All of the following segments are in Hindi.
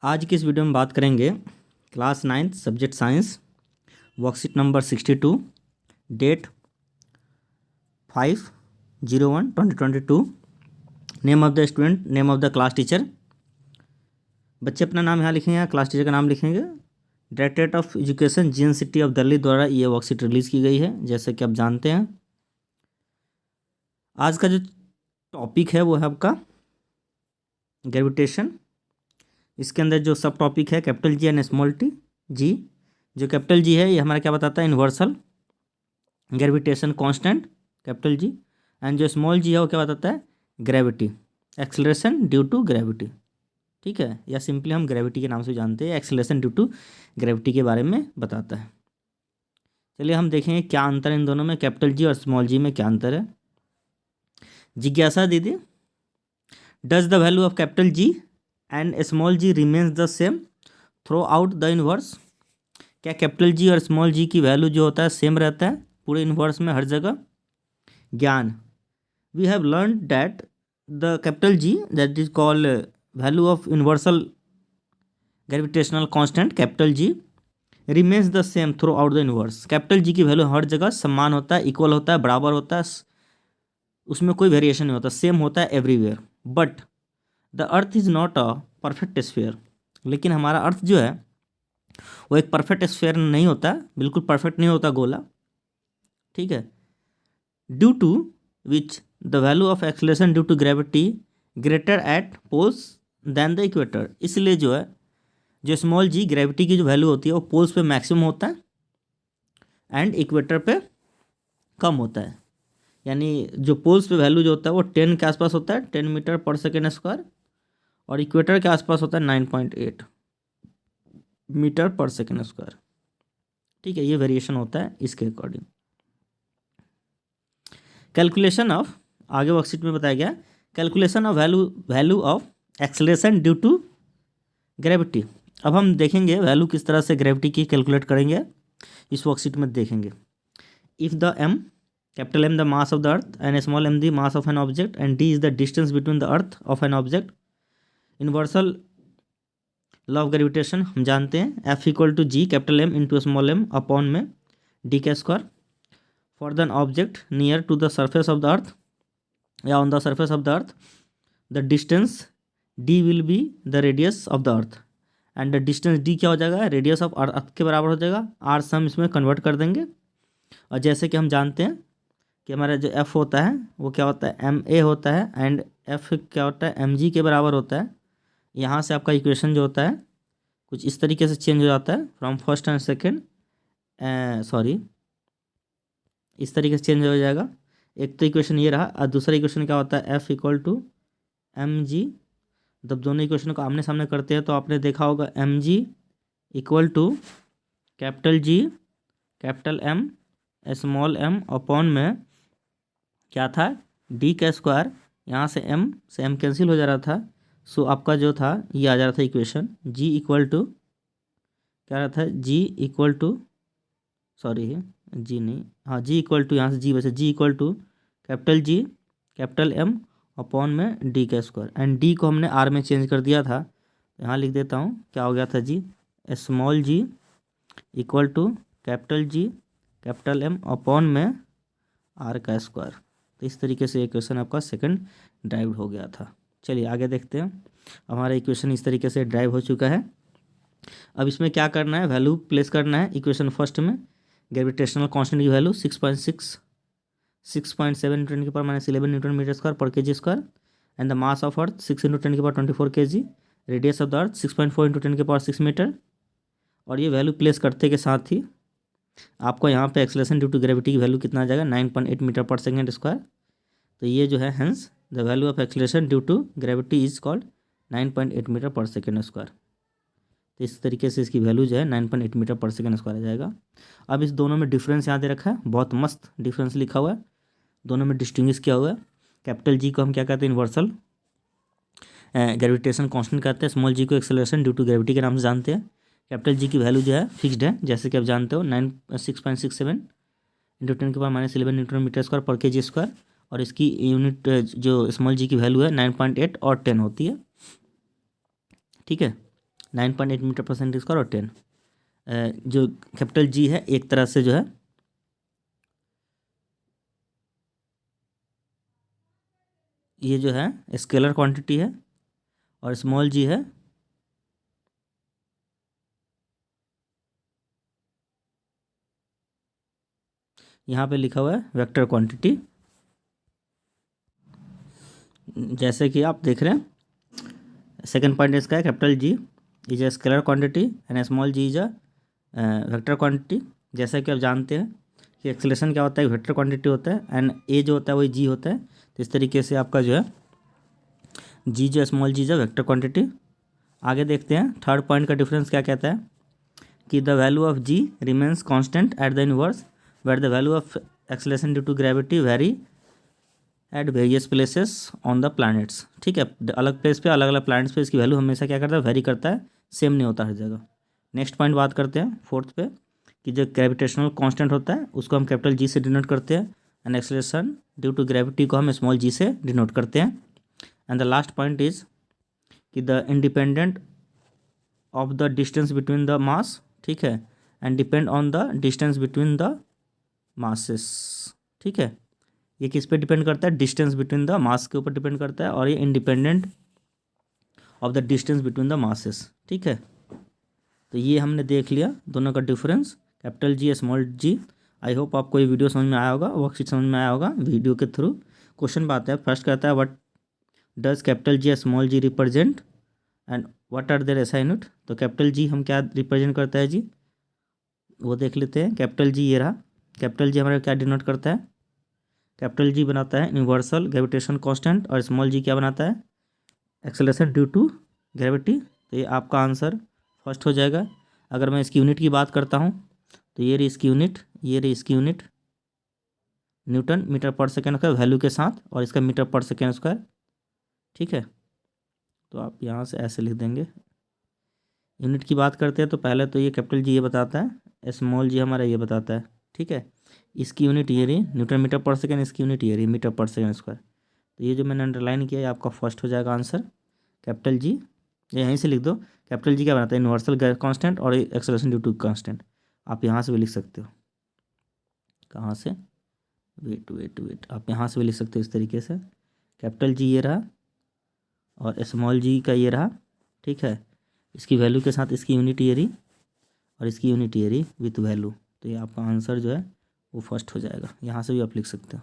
आज की इस वीडियो में बात करेंगे class 9th subject science worksheet number 62 date 5/01/2022। Name of the student, name of the class teacher. बच्चे अपना नाम यहाँ लिखेंगे, क्लास टीचर का नाम लिखेंगे। Directorate of education GNCT of Delhi द्वारा ये वर्कशीट रिलीज़ की गई है, जैसे कि आप जानते हैं। आज का जो टॉपिक है वो है आपका ग्रेविटेशन। इसके अंदर जो सब टॉपिक है capital G and small T G. जो कैपिटल जी है ये हमारा क्या बताता है, universal gravitation constant capital G. And जो स्मॉल जी है वो क्या बताता है, gravity, acceleration due to gravity. ठीक है, या सिंपली हम ग्रेविटी के नाम से जानते हैं, एक्सेलरेशन ड्यू टू ग्रेविटी के बारे में बताता है। चलिए हम देखेंगे क्या अंतर है इन दोनों में, कैपिटल जी और स्मॉल जी में क्या अंतर है। जिज्ञासा दीदी, does the value of capital G and small G remains the same throughout the universe. क्या कैपिटल जी और स्मॉल जी की वैल्यू जो होता है सेम रहता है पूरे यूनिवर्स में हर जगह। ज्ञान, we have learn that the capital G that is called value of universal gravitational constant capital G remains the same throughout the universe. Capital G की वैल्यू हर जगह समान होता है, इक्वल होता है, बराबर होता है, उसमें कोई वेरिएशन नहीं होता, सेम होता है everywhere. But the earth is not a perfect sphere. लेकिन हमारा अर्थ जो है वो एक परफेक्ट स्फीयर नहीं होता, बिल्कुल परफेक्ट नहीं होता गोला। ठीक है, due to which the value of acceleration due to gravity greater at poles than the equator. इसलिए जो है जो स्मॉल जी ग्रेविटी की जो वैल्यू होती है वो पोल्स पे मैक्सिमम होता है एंड इक्वेटर पे कम होता है। यानी जो पोल्स पे वैल्यू जो होता है वो 10 के आसपास होता है, 10 मीटर पर सेकेंड स्क्वायर, और इक्वेटर के आसपास होता है 9.8 मीटर पर सेकेंड स्क्वायर। ठीक है, ये वेरिएशन होता है इसके अकॉर्डिंग। कैलकुलेशन ऑफ, आगे वर्कशीट में बताया गया, calculation of value of acceleration due to gravity. अब हम देखेंगे वैल्यू किस तरह से ग्रेविटी की कैलकुलेट करेंगे, इस वर्कशीट में देखेंगे। If the m, capital M the mass of the earth and small m the mass of an object and d is the distance between the earth of an object. Universal law of gravitation हम जानते हैं, F equal to G capital M into small m upon में d का square. For the object near to the surface of the earth या on the surface of the earth the distance d will be the radius of the earth and the distance d क्या हो जाएगा, रेडियस ऑफ अर्थ के बराबर हो जाएगा। r से हम इसमें कन्वर्ट कर देंगे। और जैसे कि हम जानते हैं कि हमारा जो f होता है वो क्या होता है, ma होता है, एंड f क्या होता है, mg के बराबर होता है। यहाँ से आपका इक्वेशन जो होता है कुछ इस तरीके से चेंज हो जाता है फ्रॉम फर्स्ट एंड सेकेंड, इस तरीके से चेंज हो जाएगा। एक तो इक्वेशन ये रहा, और दूसरा इक्वेशन क्या होता है, f इक्वल टू mg। जब दोनों इक्वेशन को आमने सामने करते हैं तो आपने देखा होगा mg equal to capital G capital M small m upon में क्या था, d का स्क्वायर। यहाँ से m कैंसिल हो जा रहा था, सो आपका जो था ये आ जा रहा था इक्वेशन g इक्वल टू क्या रहा था, g इक्वल टू g नहीं, हाँ g इक्वल टू, यहाँ से g बचे, g equal to capital G capital M upon में d का स्क्वायर। एंड d को हमने r में चेंज कर दिया था, यहाँ लिख देता हूँ क्या हो गया था, g small g equal to capital G capital M upon में r का स्क्वायर। तो इस तरीके से इक्वेशन आपका सेकंड ड्राइव हो गया था। चलिए आगे देखते हैं। हमारा इक्वेशन इस तरीके से ड्राइव हो चुका है। अब इसमें क्या करना है, वैल्यू प्लेस करना है इक्वेशन फर्स्ट में। ग्रेविटेशनल कांस्टेंट की वैल्यू 6.7 इंटू 10 की power -11 newton metre square per K G square, and the mass of earth 6 into 10 की power 24 kg, radius of the earth 6.4 into 10 की पावर 6 मीटर। और ये वैल्यू प्लेस करते के साथ ही आपको यहाँ पे एक्सेलरेशन ड्यू टू ग्रेविटी की वैल्यू कितना आ जाएगा, 9.8 मीटर पर सेकेंड स्क्वायर। तो ये जो है hence the value of acceleration due to gravity is called 9.8 metre per second square. तो इस तरीके से इसकी वैल्यू जो है 9.8 मीटर पर सेकेंड स्क्वायर आ जाएगा। अब इस दोनों में डिफरेंस यहाँ दे रखा है, बहुत मस्त डिफरेंस लिखा हुआ है, दोनों में डिस्टिंग्विश किया हुआ है। कैपिटल जी को हम क्या कहते हैं, यूनिवर्सल ग्रेविटेशन कांस्टेंट कहते हैं। स्मॉल जी को एक्सेलरेशन ड्यू टू ग्रेविटी के नाम से जानते हैं। कैपिटल जी की वैल्यू जो है फिक्स्ड है, जैसे कि आप जानते हो 6.67 इंटू 10 के power -11 newton metre square per K G square. और इसकी यूनिट जो स्मॉल जी की वैल्यू है 9.8 और 10 होती है। ठीक है, 9.8 मीटर पर सेकेंड स्क्वायर और 10। जो कैपिटल जी है एक तरह से जो है ये जो है स्केलर क्वांटिटी है और स्मॉल जी है यहाँ पे लिखा हुआ है वेक्टर क्वांटिटी। जैसे कि आप देख रहे हैं सेकंड पॉइंट इसका है capital G is a scalar quantity and small G is a vector quantity. जैसा कि आप जानते हैं कि एक्सेलरेशन क्या होता है, वेक्टर क्वांटिटी होता है एंड ए जो होता है वही जी होता है। तो इस तरीके से आपका जो है जी जो स्मॉल जी जो वेक्टर क्वांटिटी। आगे देखते हैं थर्ड पॉइंट का डिफरेंस क्या कहता है कि the value of G remains constant at the inverse where the value of acceleration due to gravity vary at various places on the planets. ठीक है, अलग प्लेस पे अलग अलग प्लैनेट्स पे इसकी वैल्यू हमेशा क्या करता है, वेरी करता है, सेम नहीं होता हर जगह। नेक्स्ट पॉइंट बात करते हैं फोर्थ पे कि जो ग्रेविटेशनल कांस्टेंट होता है उसको हम कैपिटल जी से डिनोट करते हैं and acceleration due to gravity को हम स्मॉल जी से डिनोट करते हैं। And the last point is कि the independent of the distance between the mass, ठीक है, and depend on the distance between the masses. ठीक है, ये किस पे डिपेंड करता है, डिस्टेंस बिटवीन द मास के ऊपर डिपेंड करता है और ये independent of the distance between the masses. ठीक है, तो ये हमने देख लिया दोनों का difference capital G small G. I hope आपको ये वीडियो समझ में आया होगा, वर्कशीट समझ में आया होगा वीडियो के थ्रू। क्वेश्चन बात है, फर्स्ट कहता है what does capital G small G represent and what are their SI unit. तो कैपिटल जी हम क्या रिप्रेजेंट करता है जी, वो देख लेते हैं। कैपिटल जी ये रहा, कैपिटल जी हमारा क्या डिनोट करता है, कैपिटल जी बनाता है यूनिवर्सल ग्रेविटेशन कांस्टेंट और स्मॉल जी क्या बनाता है, एक्सेलरेशन ड्यू टू ग्रेविटी। तो ये आपका आंसर फर्स्ट हो जाएगा। अगर मैं इसकी यूनिट की बात करता हूँ तो ये रही इसकी यूनिट, ये रही इसकी unit Newton metre per second square value के साथ और इसका मीटर पर सेकेंड स्क्वायर। ठीक है, तो आप यहाँ से ऐसे लिख देंगे। यूनिट की बात करते हैं तो पहले तो ये कैपिटल जी ये बताता है, स्मॉल जी हमारा ये बताता है। ठीक है, इसकी यूनिट ये रही न्यूटन मीटर पर सेकेंड, इसकी यूनिट ये रही मीटर पर सेकेंड स्क्वायर। तो ये जो मैंने अंडरलाइन किया है आपका फर्स्ट हो जाएगा आंसर कैपिटल जी। ये यहीं से लिख दो, कैपिटल जी क्या बनाता है, यूनिवर्सल कांस्टेंट और एक्सेलरेशन ड्यू टू कांस्टेंट। आप यहाँ से भी लिख सकते हो, कहाँ से, वेट वेट वेट, आप यहाँ से भी लिख सकते हो इस तरीके से। कैपिटल जी ये रहा और स्मॉल जी का ये रहा। ठीक है, इसकी वैल्यू के साथ इसकी यूनिट ये रही और इसकी यूनिट ये रही विथ वैल्यू। तो ये आपका आंसर जो है वो फर्स्ट हो जाएगा, यहाँ से भी आप लिख सकते हो।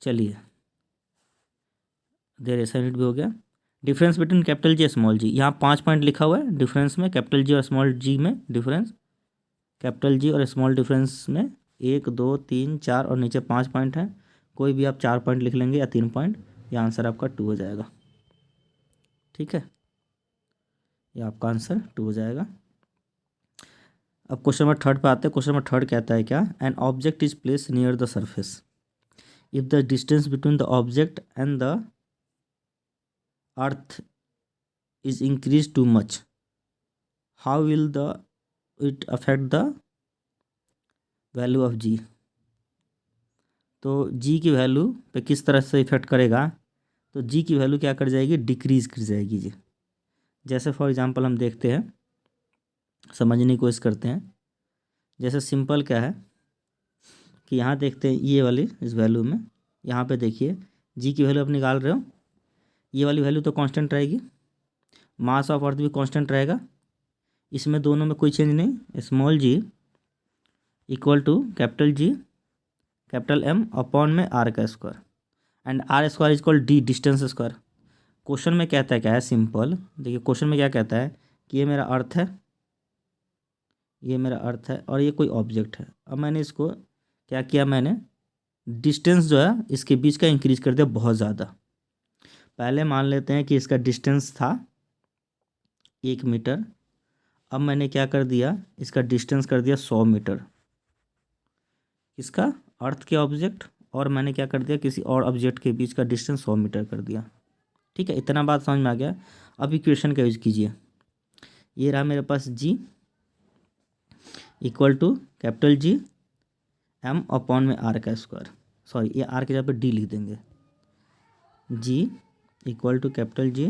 चलिए, देयर ऐसा यूनिट भी हो गया। Difference between capital G small G, यहाँ 5 पॉइंट लिखा हुआ है डिफरेंस में, कैपिटल जी और स्मॉल जी में डिफरेंस, कैपिटल जी और स्मॉल डिफरेंस में 1 2 3 4 और नीचे 5 पॉइंट हैं। कोई भी आप 4 पॉइंट लिख लेंगे या 3 पॉइंट, ये आंसर आपका 2 हो जाएगा। ठीक है, ये आपका आंसर 2 हो जाएगा। अब क्वेश्चन नंबर थर्ड पे आते हैं। क्वेश्चन नंबर थर्ड कहता है क्या, an object is place near the surface if the distance between the object and the earth is increased too much, how will the it affect the value of g। तो g की वैल्यू पे किस तरह से इफेक्ट करेगा, तो g की वैल्यू क्या कर जाएगी, डिक्रीज कर जाएगी जी। जैसे फॉर एग्जांपल हम देखते हैं, समझने की कोशिश करते हैं। जैसे सिंपल क्या है कि यहाँ देखते हैं ये वाली इस वैल्यू में, यहाँ पे देखिए g की वैल्यू आप निकाल रहे हो, ये वाली वैल्यू तो कांस्टेंट रहेगी, मास ऑफ अर्थ भी कांस्टेंट रहेगा, इसमें दोनों में कोई चेंज नहीं। Small G equal to capital G capital M upon में आर का square and R square equal D distance square. Question में कहता है क्या है, सिंपल देखिए क्वेश्चन में क्या कहता है कि ये मेरा अर्थ है, ये मेरा अर्थ है और ये कोई ऑब्जेक्ट है। अब मैंने इसको क्या किया, मैंने डिस्टेंस जो है इसके बीच का इंक्रीज कर दिया बहुत ज़्यादा। पहले मान लेते हैं कि इसका डिस्टेंस था 1 मीटर, अब मैंने क्या कर दिया, इसका डिस्टेंस कर दिया 100 मीटर, इसका अर्थ के ऑब्जेक्ट, और मैंने क्या कर दिया किसी और ऑब्जेक्ट के बीच का डिस्टेंस 100 मीटर कर दिया। ठीक है, इतना बात समझ में आ गया। अब इक्वेशन का यूज कीजिए, ये रहा मेरे पास G equal to capital G M upon में आर का स्क्वायर, सॉरी ये आर के जगह पे डी लिख देंगे, G equal to capital G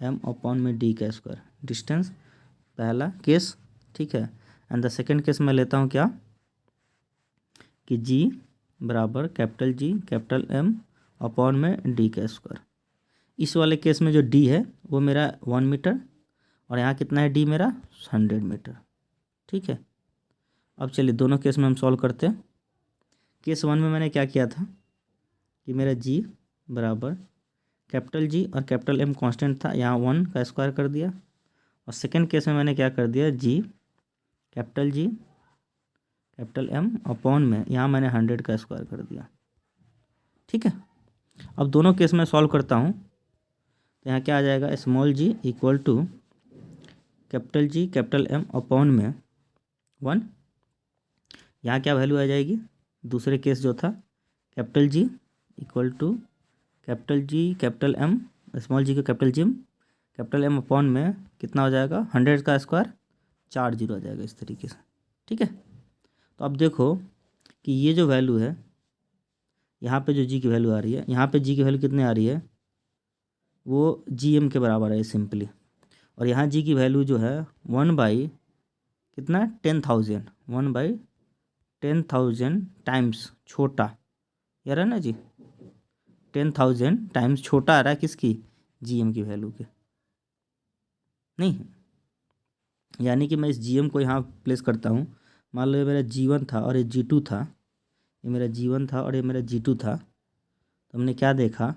M upon में डी का स्क्वायर, डिस्टेंस पहला केस, ठीक है। एंड द सेकेंड केस मैं लेता हूँ क्या कि जी बराबर capital G capital M upon में डी का स्क्वायर। इस वाले केस में जो डी है वो मेरा 1 मीटर और यहाँ कितना है डी मेरा 100 मीटर, ठीक है। अब चलिए दोनों केस में हम सॉल्व करते हैं। केस 1 में मैंने क्या किया था कि मेरा जी बराबर कैपिटल जी और कैपिटल एम कांस्टेंट था, यहाँ 1 का स्क्वायर कर दिया। और सेकंड केस में मैंने क्या कर दिया, जी कैपिटल एम अपॉन में यहाँ मैंने 100 का स्क्वायर कर दिया, ठीक है। अब दोनों केस में सॉल्व करता हूँ तो यहाँ क्या आ जाएगा, small G equal to capital G capital M upon में 1। यहाँ क्या वैल्यू आ जाएगी, दूसरे केस जो था capital G equal to capital G capital M, small G को capital G capital M upon में कितना हो जाएगा 100 का स्क्वायर, 4 जीरो आ जाएगा इस तरीके से, ठीक है। तो अब देखो कि ये जो वैल्यू है यहाँ पे जो जी की वैल्यू आ रही है, यहाँ पे जी की वैल्यू कितनी आ रही है, वो जी एम के बराबर है सिंपली। और यहाँ जी की वैल्यू जो है 1 बाई कितना 10,000, 1 बाई 10,000 टाइम्स छोटा, यार है ना जी, 10,000 टाइम्स छोटा आ रहा है किसकी, जी एम की वैल्यू के, नहीं। यानी कि मैं इस जी एम को यहाँ प्लेस करता हूँ। मान लो ये मेरा G1 था और ये G2 था, ये मेरा G1 था और ये मेरा G2 था। तो हमने क्या देखा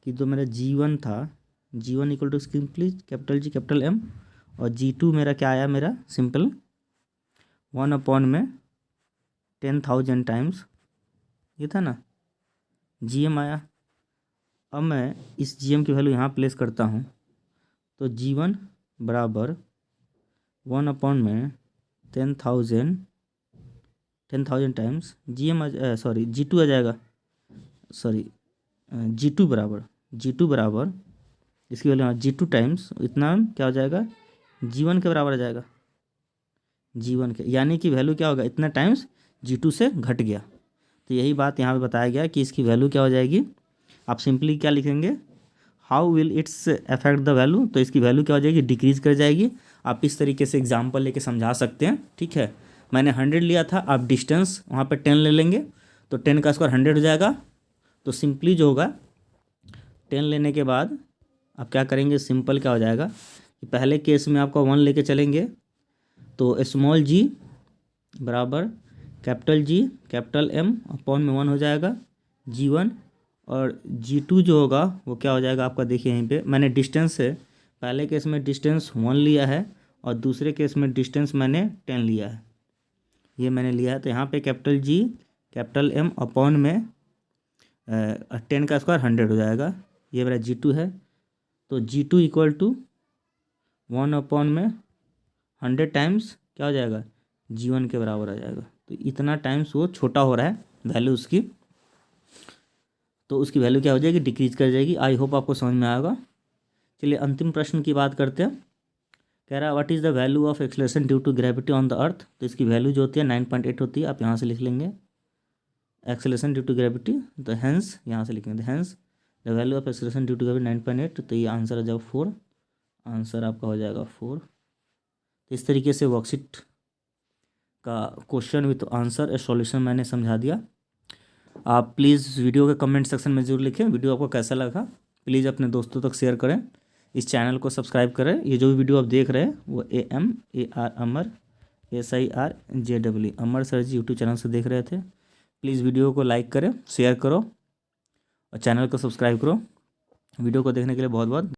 कि जो मेरा G1 था, G1 equal to simply capital G capital M, और G2 मेरा क्या आया, मेरा सिंपल 1 अपॉन में 10,000 टाइम्स ये था ना जी एम आया। अब मैं इस जी एम की वैल्यू यहाँ प्लेस करता हूँ तो G1 बराबर 1 अपॉन में 10,000 times G am sorry G2 आ जाएगा, सॉरी G2 बराबर इसकी वैल्यू G2 टाइम्स इतना क्या हो जाएगा, G1 के बराबर आ जाएगा, G1 के, यानी कि वैल्यू क्या होगा, इतना टाइम्स G2 से घट गया। तो यही बात यहाँ पे बताया गया कि इसकी वैल्यू क्या हो जाएगी, आप सिंपली क्या लिखेंगे, how will it's affect the value, तो इसकी वैल्यू क्या हो जाएगी, डिक्रीज कर जाएगी। आप इस तरीके से एग्जाम्पल लेके समझा सकते हैं, ठीक है। मैंने 100 लिया था, आप डिस्टेंस वहाँ पे 10 ले लेंगे तो 10 का स्क्वायर 100 हो जाएगा। तो सिंपली जो होगा 10 लेने के बाद आप क्या करेंगे, सिंपल क्या हो जाएगा कि पहले केस में आपका 1 लेके चलेंगे तो स्मॉल जी बराबर capital G capital M upon में 1 हो जाएगा G1, और G2 जो होगा वो क्या हो जाएगा आपका, देखिए यहीं पे मैंने डिस्टेंस से पहले केस में डिस्टेंस 1 लिया है और दूसरे केस में डिस्टेंस मैंने 10 लिया है, ये मैंने लिया है। तो यहाँ पे capital G capital M upon में 10 का स्क्वायर 100 हो जाएगा, ये मेरा G2 है। तो G2 इक्वल टू 1 अपॉन में 100 टाइम्स क्या हो जाएगा, G1 के बराबर आ जाएगा। तो इतना टाइम्स वो छोटा हो रहा है वैल्यू उसकी, तो उसकी वैल्यू क्या हो जाएगी, डिक्रीज कर जाएगी। आई होप आपको समझ में आएगा। चलिए अंतिम प्रश्न की बात करते हैं। कह रहा है what is the value of acceleration due to gravity on the earth. तो इसकी वैल्यू जो होती है 9.8 होती है, आप यहाँ से लिख लेंगे एक्सेलरेशन ड्यू टू ग्रेविटी, तो हेंस यहाँ से लिखेंगे hence the value of acceleration due to gravity 9.8, तो ये आंसर आ जाएगा 4, आंसर आपका हो जाएगा 4। तो इस तरीके से वर्कशीट का क्वेश्चन विथ आंसर सॉल्यूशन मैंने समझा दिया। आप प्लीज़ वीडियो के कमेंट सेक्शन में ज़रूर लिखें वीडियो आपको कैसा लगा। प्लीज़ अपने दोस्तों तक शेयर करें, इस चैनल को सब्सक्राइब करें। ये जो भी वीडियो आप देख रहे हैं वो AMAR अमर SIRJEE अमर सर जी यूट्यूब चैनल से देख रहे थे। प्लीज़ वीडियो को लाइक करें, शेयर करो और चैनल को सब्सक्राइब करो। वीडियो को देखने के लिए बहुत बहुत